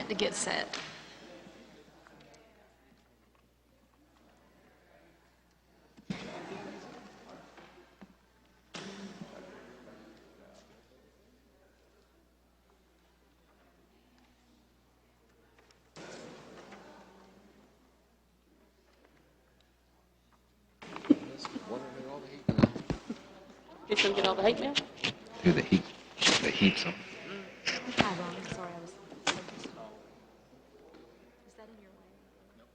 to get set. Get them get all the hate mail? Do the heaps of. Hi, Ron. Sorry, I was focused. Is that in your way? Nope.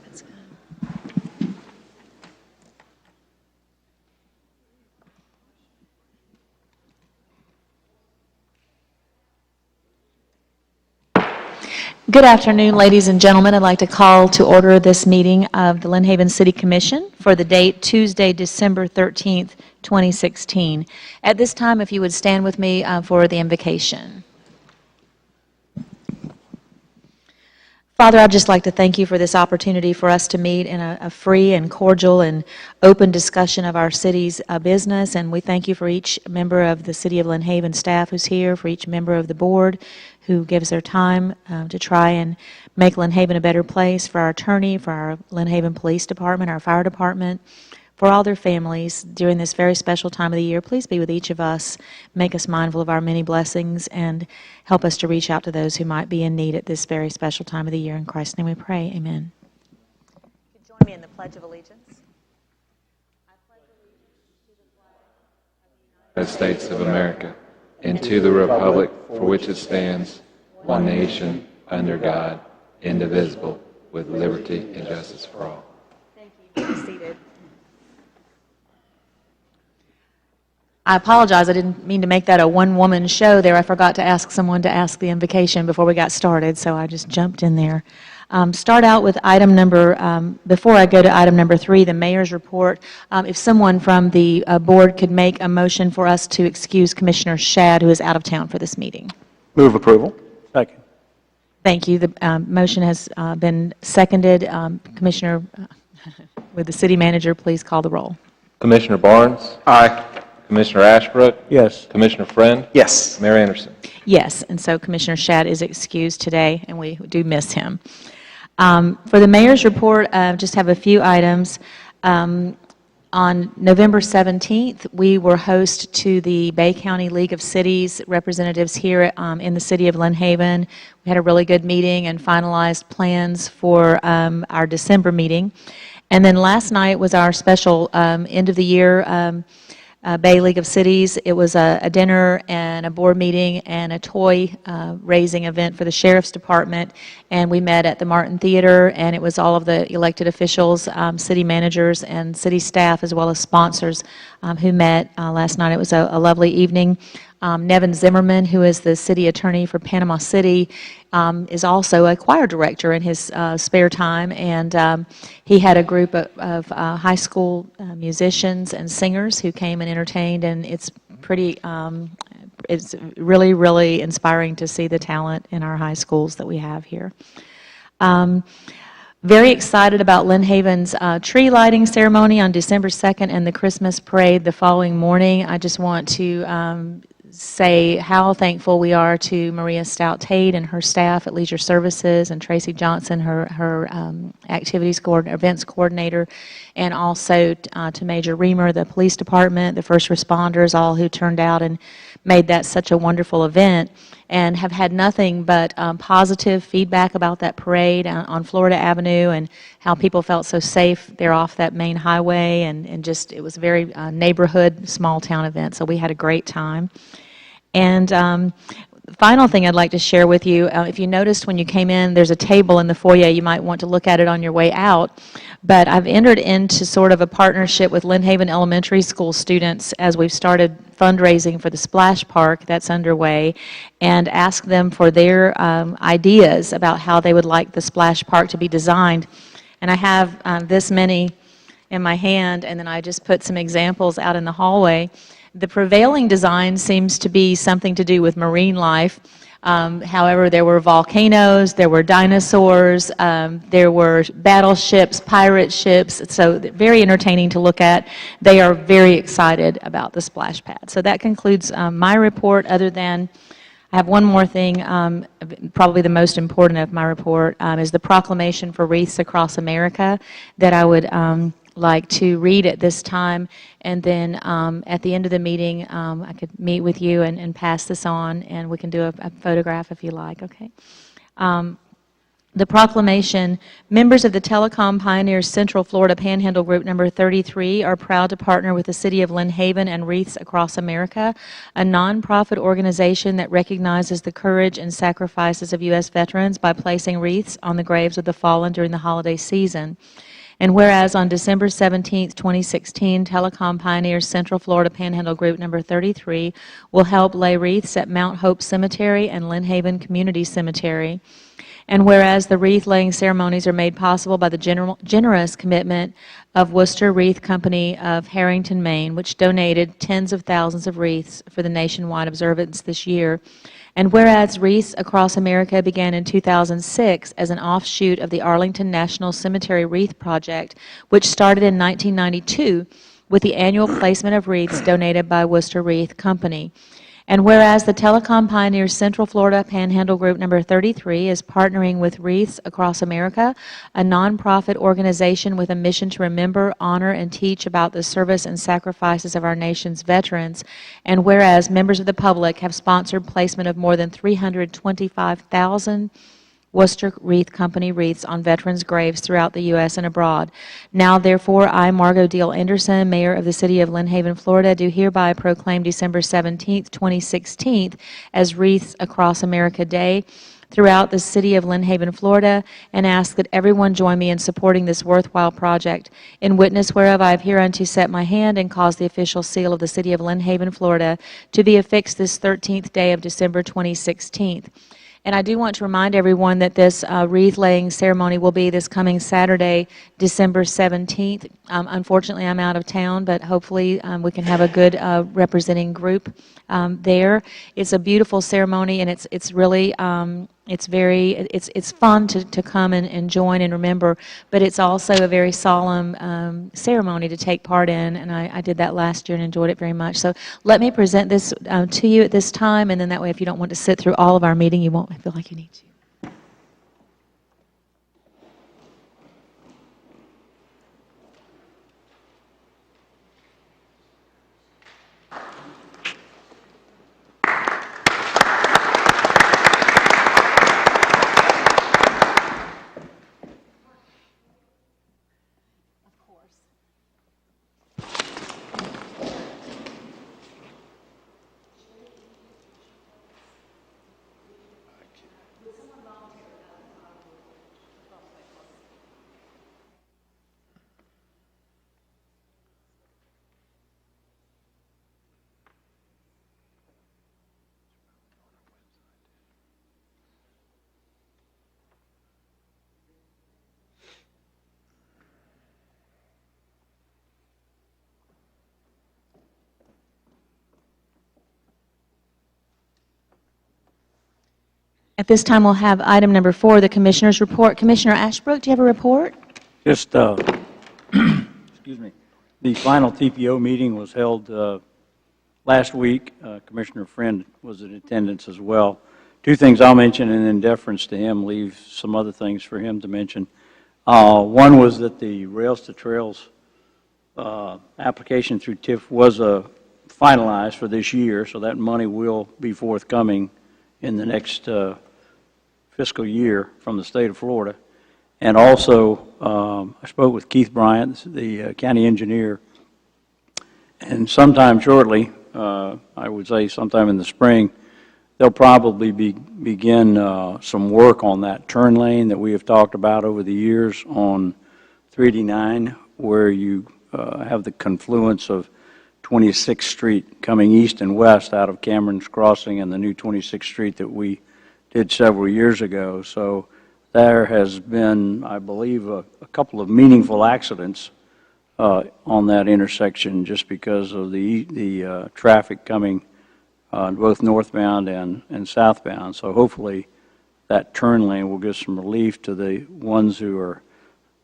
Let's go. Good afternoon, ladies and gentlemen. I'd like to call to order this meeting of the Lynn Haven City Commission for the date Tuesday, December 13th, 2016. At this time, if you would stand with me for the invocation. Father, I'd just like to thank you for this opportunity for us to meet in a free and cordial and open discussion of our city's business, and we thank you for each member of the City of Lynn Haven staff who's here, for each member of the board who gives their time to try and make Lynn Haven a better place, for our attorney, for our Lynn Haven Police Department, our fire department, for all their families during this very special time of the year. Please be with each of us, make us mindful of our many blessings, and help us to reach out to those who might be in need at this very special time of the year. In Christ's name we pray, amen. You join me in the Pledge of Allegiance. I pledge allegiance to the flag United States of America, and to the republic for which it stands, one nation, under God, indivisible, with liberty and justice for all. Thank you. Be seated. I apologize. I didn't mean to make that a one-woman show there. I forgot to ask someone to ask the invocation before we got started, so I just jumped in there. Start out with item number, before I go to item number 3, the mayor's report. If someone from the board could make a motion for us to excuse Commissioner Shad, who is out of town for this meeting. Move approval. Second. Thank you. The motion has been seconded. Commissioner, with the city manager, please call the roll. Commissioner Barnes? Aye. Commissioner Ashbrook? Yes. Commissioner Friend? Yes. Mayor Anderson? Yes, and so Commissioner Shad is excused today, and we do miss him. For the mayor's report, just have a few items. On November 17th, we were host to the Bay County League of Cities representatives here in the city of Lynn Haven. We had a really good meeting and finalized plans for our December meeting. And then last night was our special end of the year Bay League of Cities. It was a dinner and a board meeting and a toy raising event for the Sheriff's Department, and we met at the Martin Theater, and it was all of the elected officials, city managers, and city staff, as well as sponsors who met last night. It was a lovely evening. Nevin Zimmerman, who is the city attorney for Panama City, is also a choir director in his spare time, and he had a group of high school musicians and singers who came and entertained, and it's pretty, it's really, really inspiring to see the talent in our high schools that we have here. Very excited about Lynn Haven's tree lighting ceremony on December 2nd and the Christmas parade the following morning. I just want to say how thankful we are to Maria Stout-Tate and her staff at Leisure Services, and Tracy Johnson, her events coordinator, and also to Major Reamer, the police department, the first responders, all who turned out and made that such a wonderful event, and have had nothing but positive feedback about that parade on Florida Avenue, and how people felt so safe there off that main highway, and just it was a very neighborhood, small town event, so we had a great time. And the final thing I'd like to share with you, if you noticed when you came in, there's a table in the foyer. You might want to look at it on your way out. But I've entered into sort of a partnership with Lynn Haven Elementary School students as we've started fundraising for the Splash Park that's underway, and asked them for their ideas about how they would like the Splash Park to be designed. And I have this many in my hand, and then I just put some examples out in the hallway. The prevailing design seems to be something to do with marine life. However, there were volcanoes, there were dinosaurs, there were battleships, pirate ships, so very entertaining to look at. They are very excited about the splash pad. So that concludes my report, other than I have one more thing, probably the most important of my report, is the proclamation for Wreaths Across America that I would like to read at this time, and then at the end of the meeting, I could meet with you and pass this on, and we can do a photograph if you like, okay? The proclamation: members of the Telecom Pioneers Central Florida Panhandle Group number 33 are proud to partner with the City of Lynn Haven and Wreaths Across America, a nonprofit organization that recognizes the courage and sacrifices of U.S. veterans by placing wreaths on the graves of the fallen during the holiday season. And whereas on December 17, 2016, Telecom Pioneers Central Florida Panhandle Group number 33 will help lay wreaths at Mount Hope Cemetery and Lynn Haven Community Cemetery. And whereas the wreath-laying ceremonies are made possible by the generous commitment of Worcester Wreath Company of Harrington, Maine, which donated tens of thousands of wreaths for the nationwide observance this year. And whereas Wreaths Across America began in 2006 as an offshoot of the Arlington National Cemetery Wreath Project, which started in 1992 with the annual placement of wreaths donated by Worcester Wreath Company. And whereas the Telecom Pioneers Central Florida Panhandle Group number 33 is partnering with Wreaths Across America, a nonprofit organization with a mission to remember, honor, and teach about the service and sacrifices of our nation's veterans, and whereas members of the public have sponsored placement of more than 325,000 Worcester Wreath Company wreaths on veterans' graves throughout the U.S. and abroad. Now, therefore, I, Margot Deal Anderson, Mayor of the City of Lynn Haven, Florida, do hereby proclaim December 17, 2016 as Wreaths Across America Day throughout the City of Lynn Haven, Florida, and ask that everyone join me in supporting this worthwhile project. In witness whereof I have hereunto set my hand and caused the official seal of the City of Lynn Haven, Florida, to be affixed this 13th day of December 2016. And I do want to remind everyone that this wreath-laying ceremony will be this coming Saturday, December 17th. Unfortunately, I'm out of town, but hopefully we can have a good representing group there. It's a beautiful ceremony, and it's really it's fun to come and join and remember, but it's also a very solemn ceremony to take part in, and I did that last year and enjoyed it very much. So let me present this to you at this time, and then that way if you don't want to sit through all of our meeting, you won't feel like you need to. At this time, we'll have item number 4, the Commissioner's report. Commissioner Ashbrook, do you have a report? Just, excuse me, the final TPO meeting was held last week. Commissioner Friend was in attendance as well. 2 things I'll mention, and in deference to him, leave some other things for him to mention. One was that the Rails to Trails application through TIF was finalized for this year, so that money will be forthcoming in the next fiscal year from the state of Florida. And also, I spoke with Keith Bryant, the county engineer, and sometime shortly, I would say sometime in the spring, they'll probably begin some work on that turn lane that we have talked about over the years on 389, where you have the confluence of 26th Street coming east and west out of Cameron's Crossing and the new 26th Street that we did several years ago. So there has been, I believe, a couple of meaningful accidents on that intersection just because of the traffic coming both northbound and southbound. So hopefully that turn lane will give some relief to the ones who are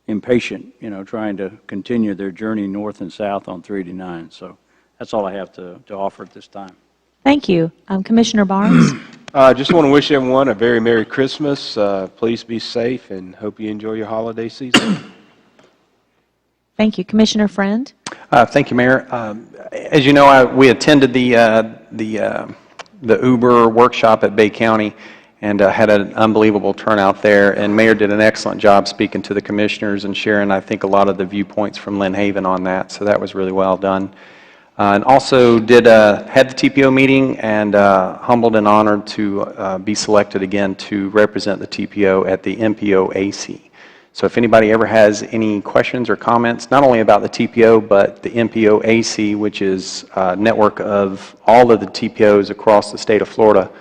impatient, trying to continue their journey north and south on 389. So that's all I have to offer at this time. Thank you. Commissioner Barnes? I just want to wish everyone a very Merry Christmas. Please be safe and hope you enjoy your holiday season. Thank you. Commissioner Friend? Thank you, Mayor. As you know, we attended the Uber workshop at Bay County and had an unbelievable turnout there. And Mayor did an excellent job speaking to the commissioners and sharing, I think, a lot of the viewpoints from Lynn Haven on that. So that was really well done. And also had the TPO meeting and humbled and honored to be selected again to represent the TPO at the MPO AC. So if anybody ever has any questions or comments, not only about the TPO, but the MPO AC, which is a network of all of the TPOs across the state of Florida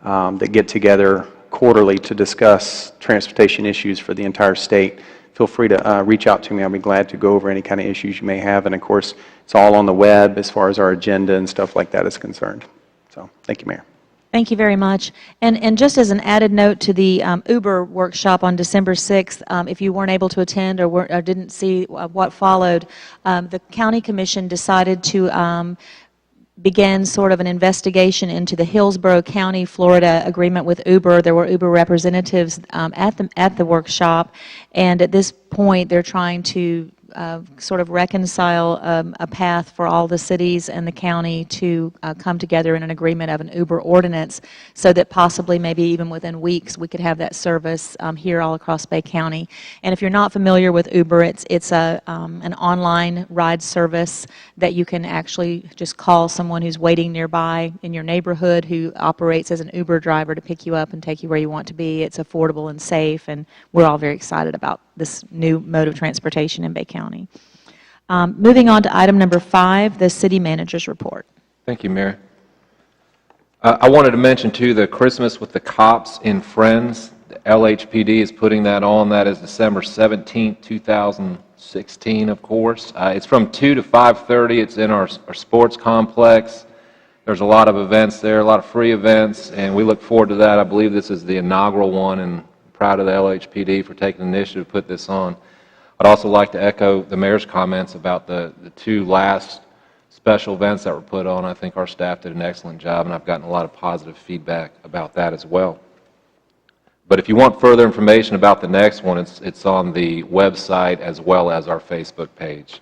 that get together quarterly to discuss transportation issues for the entire state, feel free to reach out to me. I'll be glad to go over any kind of issues you may have. And of course, it's all on the web as far as our agenda and stuff like that is concerned. So thank you, Mayor. Thank you very much. And just as an added note to the Uber workshop on December 6th, if you weren't able to attend or didn't see what followed, the County Commission decided to begin sort of an investigation into the Hillsborough County, Florida agreement with Uber. There were Uber representatives at the workshop, and at this point they're trying to sort of reconcile a path for all the cities and the county to come together in an agreement of an Uber ordinance so that possibly maybe even within weeks we could have that service here all across Bay County. And if you're not familiar with Uber, it's an online ride service that you can actually just call someone who's waiting nearby in your neighborhood who operates as an Uber driver to pick you up and take you where you want to be. It's affordable and safe, and we're all very excited about this new mode of transportation in Bay County. Moving on to item number 5, the city manager's report. Thank you, Mayor. I wanted to mention, too, the Christmas with the Cops in Friends. The LHPD is putting that on. That is December 17th, 2016, of course. It's from 2 to 5:30. It's in our sports complex. There's a lot of events there, a lot of free events, and we look forward to that. I believe this is the inaugural one, and proud of the LHPD for taking the initiative to put this on. I'd also like to echo the mayor's comments about the 2 last special events that were put on. I think our staff did an excellent job, and I've gotten a lot of positive feedback about that as well. But if you want further information about the next one, it's on the website as well as our Facebook page.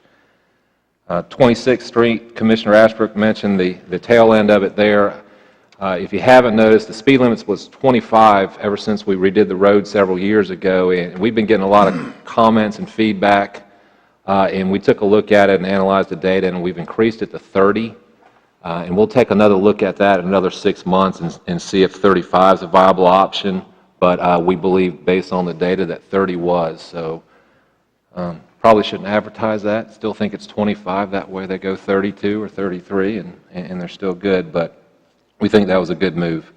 26th Street, Commissioner Ashbrook mentioned the tail end of it there. If you haven't noticed, the speed limit was 25 ever since we redid the road several years ago, and we've been getting a lot of comments and feedback, and we took a look at it and analyzed the data, and we've increased it to 30, and we'll take another look at that in another 6 months and see if 35 is a viable option, but we believe based on the data that 30 was, so probably shouldn't advertise that. Still think it's 25, that way they go 32 or 33, and they're still good, but we think that was a good move.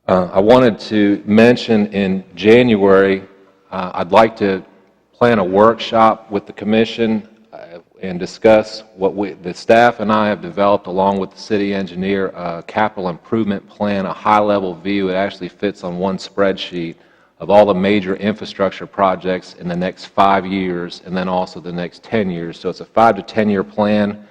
I wanted to mention in January, I'd like to plan a workshop with the commission and discuss what the staff and I have developed along with the city engineer, a capital improvement plan, a high-level view. It actually fits on one spreadsheet of all the major infrastructure projects in the next 5 years and then also the next 10 years. So it's a 5 to 10-year plan.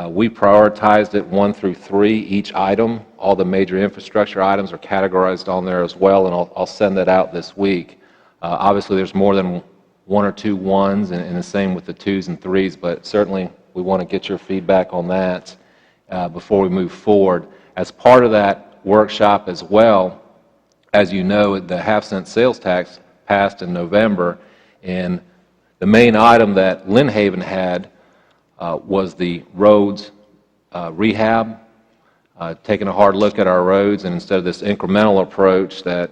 We prioritized it 1 through 3, each item. All the major infrastructure items are categorized on there as well, and I'll send that out this week. Obviously, there's more than 1 or 2 ones, and the same with the 2s and 3s, but certainly we want to get your feedback on that before we move forward. As part of that workshop as well, as you know, the half-cent sales tax passed in November, and the main item that Lynn Haven had was the roads rehab, taking a hard look at our roads, and instead of this incremental approach that,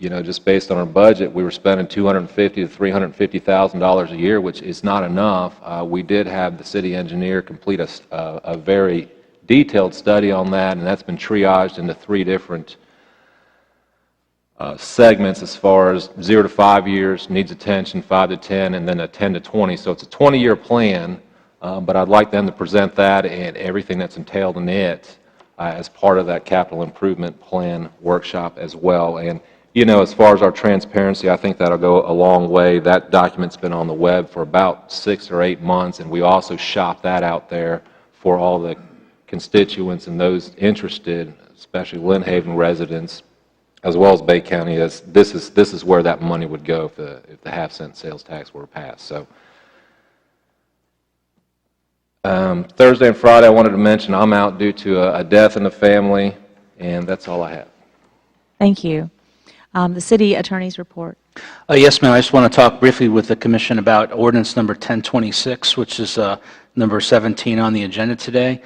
just based on our budget, we were spending $250,000 to $350,000 a year, which is not enough. We did have the city engineer complete a very detailed study on that, and that's been triaged into 3 different segments as far as 0 to 5 years, needs attention, 5 to 10, and then a 10 to 20. So it's a 20-year plan. But I'd like them to present that and everything that's entailed in it as part of that capital improvement plan workshop as well. And, you know, as far as our transparency, I think that'll go a long way. That document's been on the web for about 6 or 8 months, and we also shop that out there for all the constituents and those interested, especially Lynn Haven residents, as well as Bay County. As this is where that money would go if the half-cent sales tax were passed. So Thursday and Friday, I wanted to mention I'm out due to a death in the family, and that's all I have. Thank you. The city attorney's report. Yes, ma'am. I just want to talk briefly with the commission about ordinance number 1026, which is number 17 on the agenda today.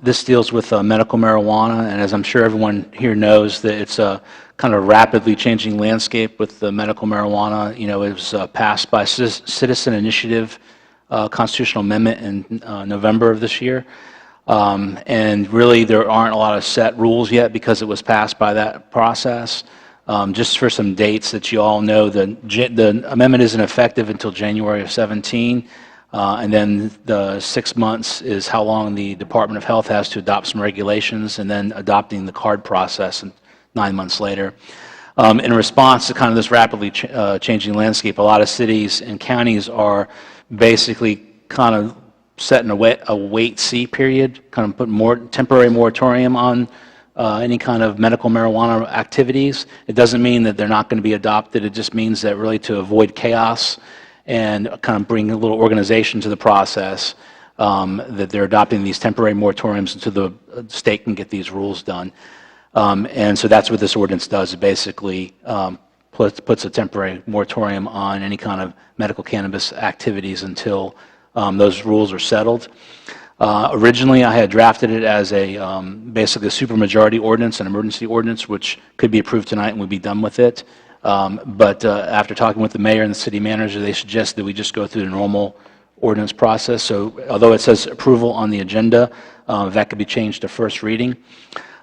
This deals with medical marijuana, and as I'm sure everyone here knows, that it's a kind of rapidly changing landscape with the medical marijuana. You know, it was passed by Citizen Initiative constitutional amendment in November of this year. And really, there aren't a lot of set rules yet because it was passed by that process. Just for some dates that you all know, the amendment isn't effective until January of 17. And then the 6 months is how long the Department of Health has to adopt some regulations, and then adopting the card process 9 months later. In response to kind of this rapidly changing landscape, a lot of cities and counties are basically kind of setting a wait-see period, kind of put more temporary moratorium on any kind of medical marijuana activities. It doesn't mean that they're not going to be adopted. It just means that really to avoid chaos and kind of bring a little organization to the process, that they're adopting these temporary moratoriums until the state can get these rules done. And so that's what this ordinance does. It basically puts a temporary moratorium on any kind of medical cannabis activities until those rules are settled. Originally, I had drafted it as basically a supermajority ordinance, an emergency ordinance, which could be approved tonight and we'd be done with it. But after talking with the mayor and the city manager, they suggested that we just go through the normal ordinance process. So although it says approval on the agenda, that could be changed to first reading,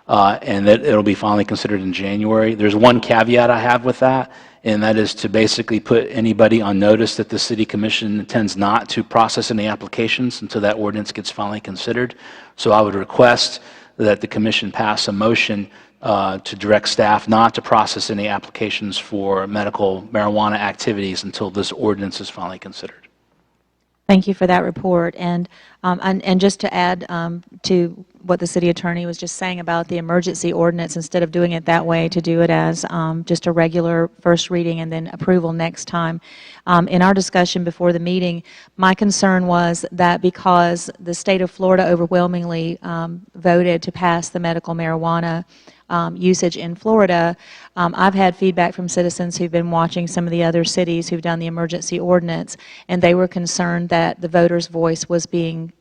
and that it'll be finally considered in January. There's one caveat I have with that, and that is to basically put anybody on notice that the city commission intends not to process any applications until that ordinance gets finally considered. So I would request that the commission pass a motion to direct staff not to process any applications for medical marijuana activities until this ordinance is finally considered. Thank you for that report. And just to add to what the city attorney was just saying about the emergency ordinance, instead of doing it that way, to do it as just a regular first reading and then approval next time. In our discussion before the meeting, my concern was that because the state of Florida overwhelmingly voted to pass the medical marijuana usage in Florida, I've had feedback from citizens who've been watching some of the other cities who've done the emergency ordinance, and they were concerned that the voters' voice was being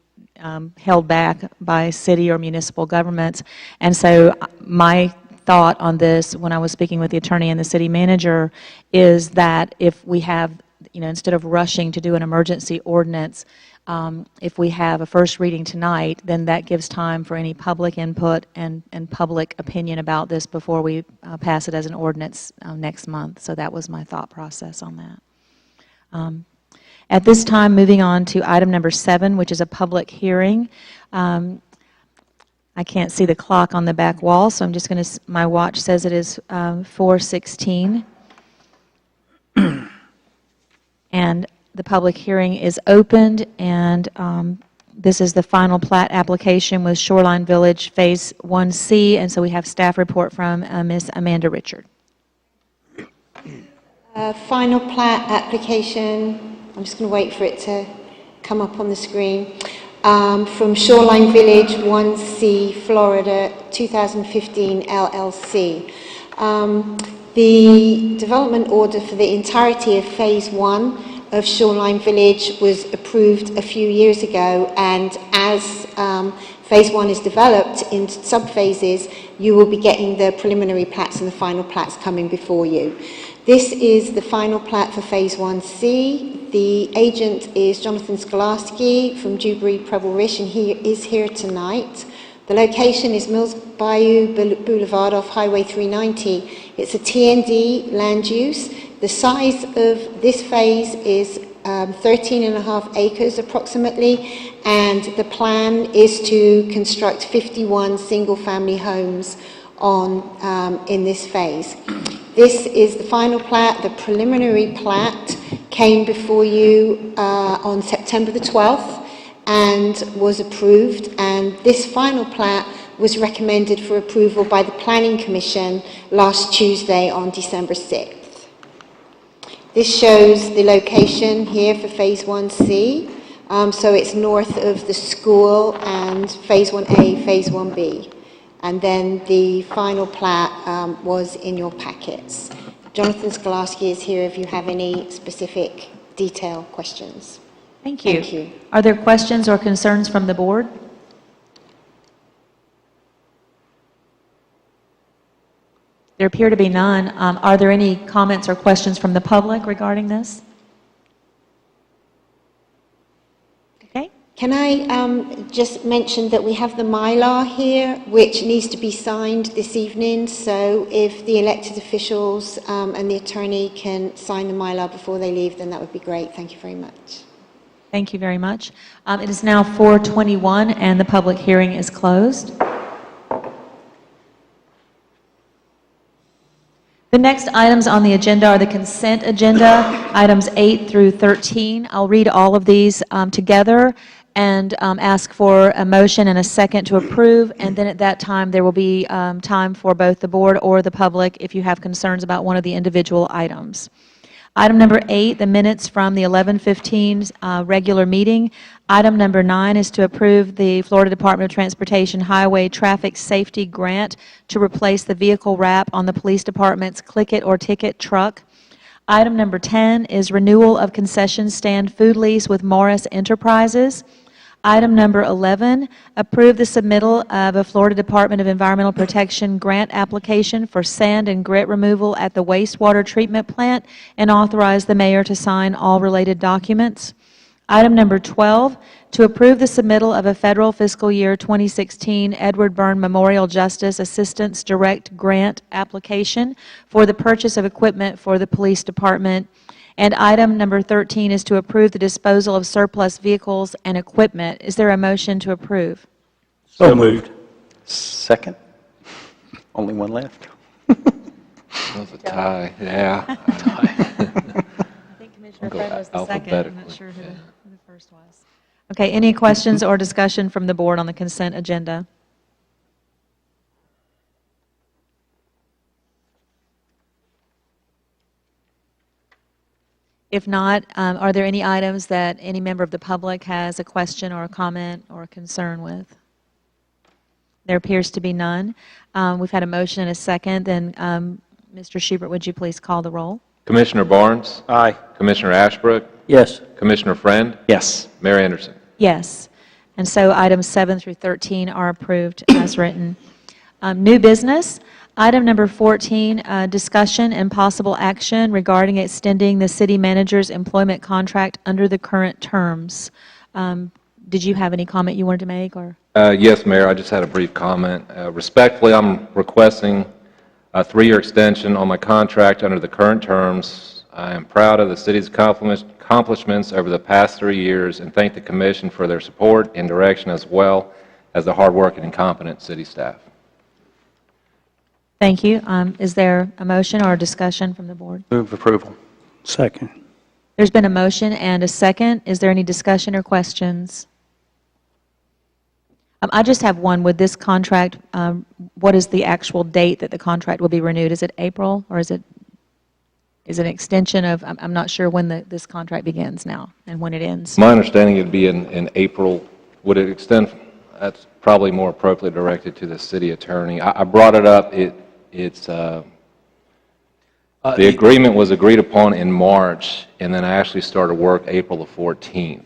held back by city or municipal governments. And so my thought on this when I was speaking with the attorney and the city manager is that if we have, you know, instead of rushing to do an emergency ordinance, if we have a first reading tonight, then that gives time for any public input and public opinion about this before we pass it as an ordinance next month. So that was my thought process on that. At this time, moving on to item number 7, which is a public hearing. I can't see the clock on the back wall, so I'm just going to, my watch says it is 4:16. And the public hearing is opened, and this is the final plat application with Shoreline Village Phase 1C, and so we have staff report from Ms. Amanda Richard. Final plat application, I'm just going to wait for it to come up on the screen, from Shoreline Village 1C, Florida, 2015 LLC. The development order for the entirety of Phase 1 of Shoreline Village was approved a few years ago, and as Phase 1 is developed in sub-phases, you will be getting the preliminary plats and the final plats coming before you. This is the final plat for Phase 1C. The agent is Jonathan Skolarski from Dewberry Preble Rish, and he is here tonight. The location is Mills Bayou Boulevard off Highway 390. It's a TND land use. The size of this phase is 13 and a half acres approximately, and the plan is to construct 51 single-family homes in this phase. This is the final plat. The preliminary plat came before you on September the 12th and was approved, and this final plat was recommended for approval by the Planning Commission last Tuesday on December 6th. This shows the location here for Phase 1C. So it's north of the school and Phase 1A, Phase 1B. And then the final plat was in your packets. Jonathan Skolarski is here if you have any specific detail questions. Thank you. Thank you. Are there questions or concerns from the board? There appear to be none. Are there any comments or questions from the public regarding this? Okay. Can I just mention that we have the Mylar here, which needs to be signed this evening. So if the elected officials and the attorney can sign the Mylar before they leave, then that would be great. Thank you very much. Thank you very much. It is now 4:21 and the public hearing is closed. The next items on the agenda are the consent agenda, items 8 through 13. I'll read all of these together and ask for a motion and a second to approve, and then at that time there will be time for both the board or the public if you have concerns about one of the individual items. Item number 8, the minutes from the 11:15 regular meeting. Item number 9 is to approve the Florida Department of Transportation Highway Traffic Safety Grant to replace the vehicle wrap on the police department's Click It or Ticket truck. Item number 10 is renewal of concession stand food lease with Morris Enterprises. Item number 11, approve the submittal of a Florida Department of Environmental Protection grant application for sand and grit removal at the wastewater treatment plant and authorize the mayor to sign all related documents. Item number 12, to approve the submittal of a federal fiscal year 2016 Edward Byrne Memorial Justice Assistance Direct Grant application for the purchase of equipment for the police department. And item number 13 is to approve the disposal of surplus vehicles and equipment. Is there a motion to approve? So moved. Second? Only one left. That was a tie, yeah. I think Commissioner I'll go Fred was the second. I'm not alphabetically, sure who the first was. Okay, any questions or discussion from the board on the consent agenda? If not, are there any items that any member of the public has a question or a comment or a concern with? There appears to be none. We've had a motion and a second. Then, Mr. Schubert, would you please call the roll? Commissioner Barnes? Aye. Commissioner Ashbrook? Yes. Commissioner Friend? Yes. Mayor Anderson? Yes. And so items 7 through 13 are approved as written. New business. Item number 14, discussion and possible action regarding extending the city manager's employment contract under the current terms. Did you have any comment you wanted to make? Or? Yes, Mayor, I just had a brief comment. Respectfully, I'm requesting a 3-year extension on my contract under the current terms. I am proud of the city's accomplishments over the past 3 years and thank the Commission for their support and direction as well as the hard-working and competent city staff. Thank you. Is there a motion or a discussion from the board? Move approval. Second. There's been a motion and a second. Is there any discussion or questions? I just have one. With this contract, what is the actual date that the contract will be renewed? Is it April, or is it an extension of, I'm not sure when this contract begins now and when it ends. My understanding it would be in April. Would it extend? That's probably more appropriately directed to the city attorney. I brought it up. The agreement was agreed upon in March, and then I actually started work April the 14th.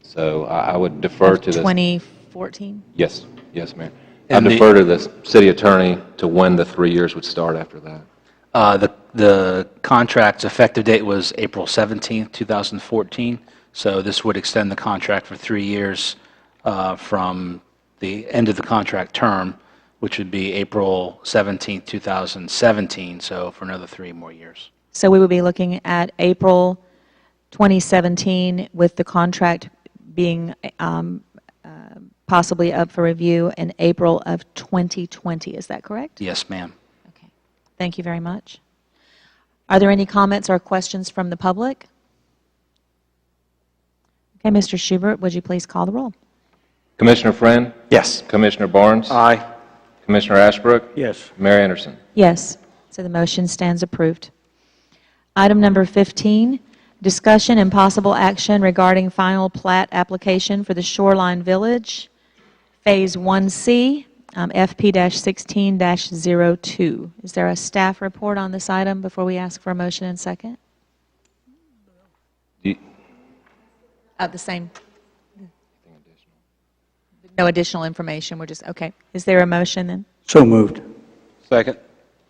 So I would defer to this. 2014? Yes, Mayor. I defer to the city attorney to when the 3 years would start after that. The contract's effective date was April 17th, 2014, so this would extend the contract for 3 years from the end of the contract term, which would be April 17th, 2017, so for another 3 more years. So we would be looking at April 2017, with the contract being possibly up for review in April of 2020. Is that correct? Yes, ma'am. Okay. Thank you very much. Are there any comments or questions from the public? Okay, Mr. Schubert, would you please call the roll? Commissioner Friend? Yes. Commissioner Barnes? Aye. Commissioner Ashbrook? Yes. Mayor Anderson? Yes. So the motion stands approved. Item number 15, discussion and possible action regarding final plat application for the Shoreline Village, Phase 1C, FP-16-02. Is there a staff report on this item before we ask for a motion and second? Do you- The same. No additional information. We're just, okay. Is there a motion then? So moved. Second.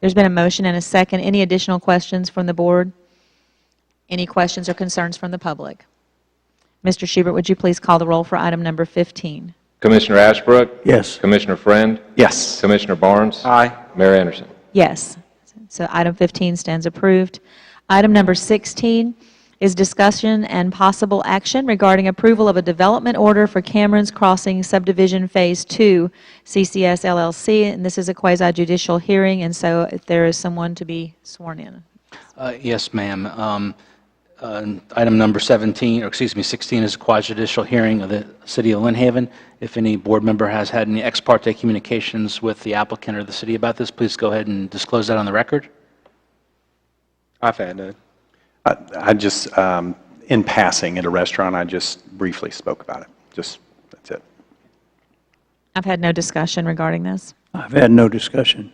There's been a motion and a second. Any additional questions from the board? Any questions or concerns from the public? Mr. Schubert, would you please call the roll for item number 15? Commissioner Ashbrook? Yes. Commissioner Friend? Yes. Commissioner Barnes? Aye. Mayor Anderson? Yes. So item 15 stands approved. Item number 16 is discussion and possible action regarding approval of a development order for Cameron's Crossing Subdivision Phase 2, CCS LLC, and this is a quasi-judicial hearing, and so if there is someone to be sworn in. Yes, ma'am. Item number 17, or excuse me, 16 is a quasi-judicial hearing of the City of Lynn Haven. If any board member has had any ex parte communications with the applicant or the city about this, please go ahead and disclose that on the record. I've had none. I just, in passing at a restaurant, I just briefly spoke about it. Just, that's it. I've had no discussion regarding this. I've had no discussion.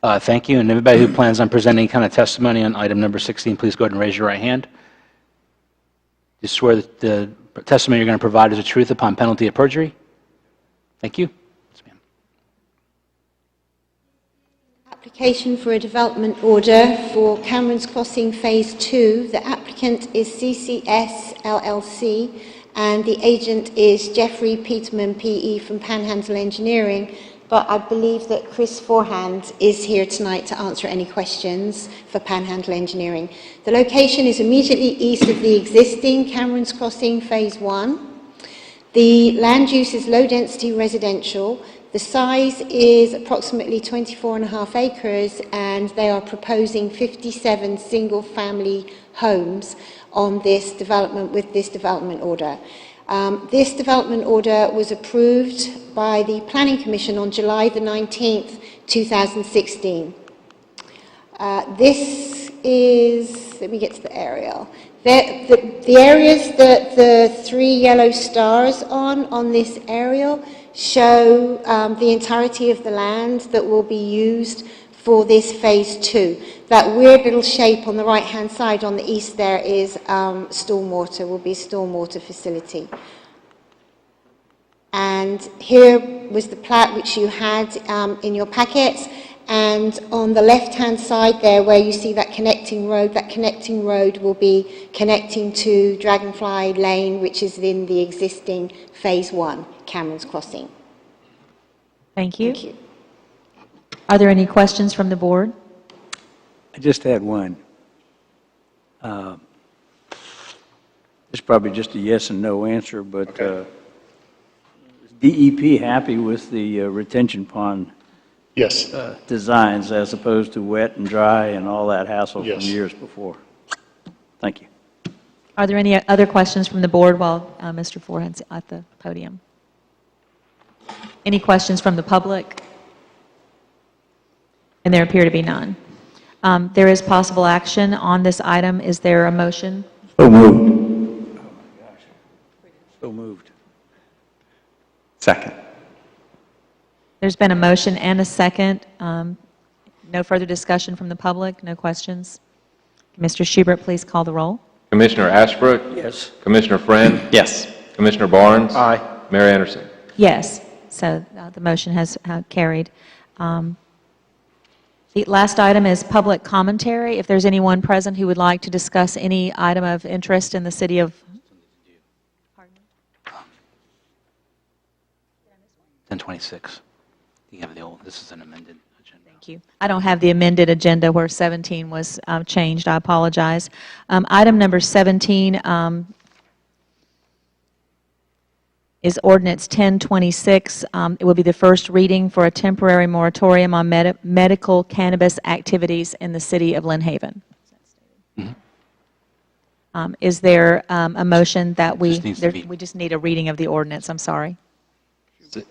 Thank you. And everybody who plans on presenting any kind of testimony on item number 16, please go ahead and raise your right hand. Do you swear that the testimony you're going to provide is the truth upon penalty of perjury? Thank you. Yes, ma'am. Application for a development order for Cameron's Crossing Phase 2. The applicant is CCS LLC and the agent is Jeffrey Peterman PE from Panhandle Engineering. But I believe that Chris Forehand is here tonight to answer any questions for Panhandle Engineering. The location is immediately east of the existing Cameron's Crossing Phase 1. The land use is low-density residential. The size is approximately 24.5 acres, and they are proposing 57 single-family homes on this development with this development order. This development order was approved by the Planning Commission on July the 19th, 2016. This is, let me get to the aerial. The areas that the three yellow stars on this aerial show the entirety of the land that will be used for this Phase 2. That weird little shape on the right-hand side on the east there is stormwater, will be a stormwater facility. And here was the plat which you had in your packets. And on the left-hand side there where you see that connecting road will be connecting to Dragonfly Lane, which is in the existing Phase 1, Cameron's Crossing. Thank you. Thank you. Are there any questions from the board? I just had one. It's probably just a yes and no answer, but is DEP happy with the retention pond Yes. designs as opposed to wet and dry and all that hassle from Yes. years before? Thank you. Are there any other questions from the board while Mr. Forehand's at the podium? Any questions from the public? And there appear to be none. There is possible action on this item. Is there a motion? So moved. So moved. Second. There's been a motion and a second. No further discussion from the public? No questions? Mr. Schubert, please call the roll. Commissioner Ashbrook? Yes. Commissioner Friend? Yes. Commissioner Barnes? Aye. Mayor Anderson? Yes. So the motion has carried. The last item is public commentary. If there's anyone present who would like to discuss any item of interest in the city of... 1026. You have the old, this is an amended agenda. Thank you. I don't have the amended agenda where 17 was changed. I apologize. Item number 17 is ordinance 1026. It will be the first reading for a temporary moratorium on medical cannabis activities in the city of Lynn Haven. Is there a motion that we just need a reading of the ordinance? I'm sorry.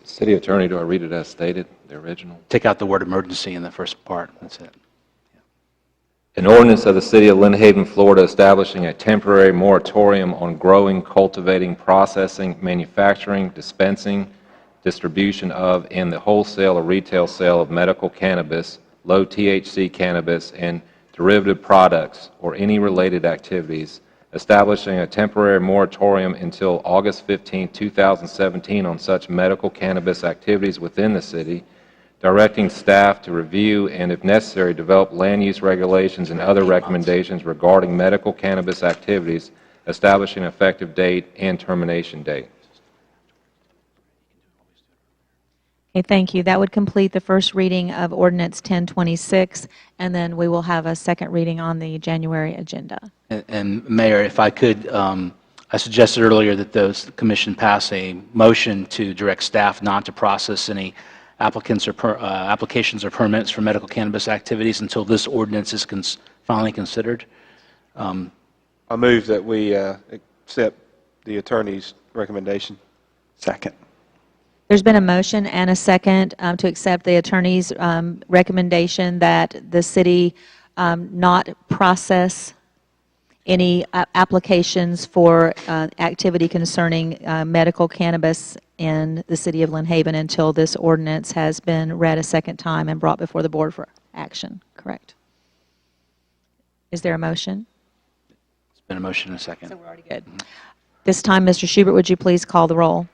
City Attorney, do I read it as stated, the original? Take out the word emergency in the first part. That's it. An ordinance of the City of Lynn Haven, Florida, establishing a temporary moratorium on growing, cultivating, processing, manufacturing, dispensing, distribution of, and the wholesale or retail sale of medical cannabis, low THC cannabis, and derivative products, or any related activities, establishing a temporary moratorium until August 15, 2017 on such medical cannabis activities within the city, directing staff to review and, if necessary, develop land use regulations and other recommendations regarding medical cannabis activities, establishing an effective date and termination date. Okay, thank you. That would complete the first reading of ordinance 1026, and then we will have a second reading on the January agenda. And Mayor, if I could, I suggested earlier that the commission pass a motion to direct staff not to process any applications or permits for medical cannabis activities until this ordinance is finally considered. I move that we accept the attorney's recommendation. Second. There's been a motion and a second to accept the attorney's recommendation that the city not process any applications for activity concerning medical cannabis in the city of Lynn Haven until this ordinance has been read a second time and brought before the board for action. Correct. Is there a motion? It's been a motion and a second. So we're already good. This time, Mr. Schubert, would you please call the roll?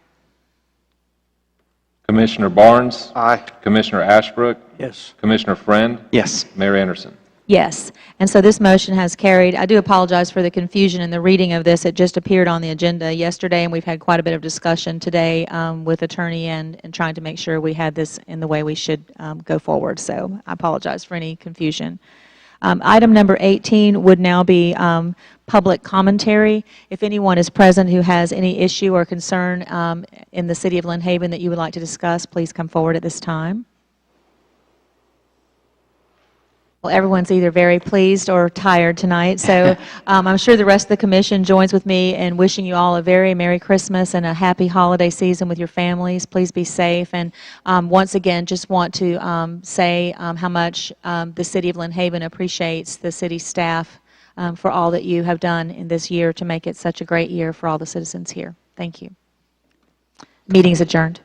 Commissioner Barnes? Aye. Commissioner Ashbrook? Yes. Commissioner Friend? Yes. Mayor Anderson? Yes. And so this motion has carried. I do apologize for the confusion in the reading of this. It just appeared on the agenda yesterday, and we've had quite a bit of discussion today with attorney and trying to make sure we had this in the way we should go forward. So I apologize for any confusion. Item number 18 would now be public commentary. If anyone is present who has any issue or concern in the city of Lynn Haven that you would like to discuss, please come forward at this time. Well, everyone's either very pleased or tired tonight, so I'm sure the rest of the commission joins with me in wishing you all a very Merry Christmas and a happy holiday season with your families. Please be safe, and once again, just want to say how much the City of Lynn Haven appreciates the city staff for all that you have done in this year to make it such a great year for all the citizens here. Thank you. Meeting's adjourned.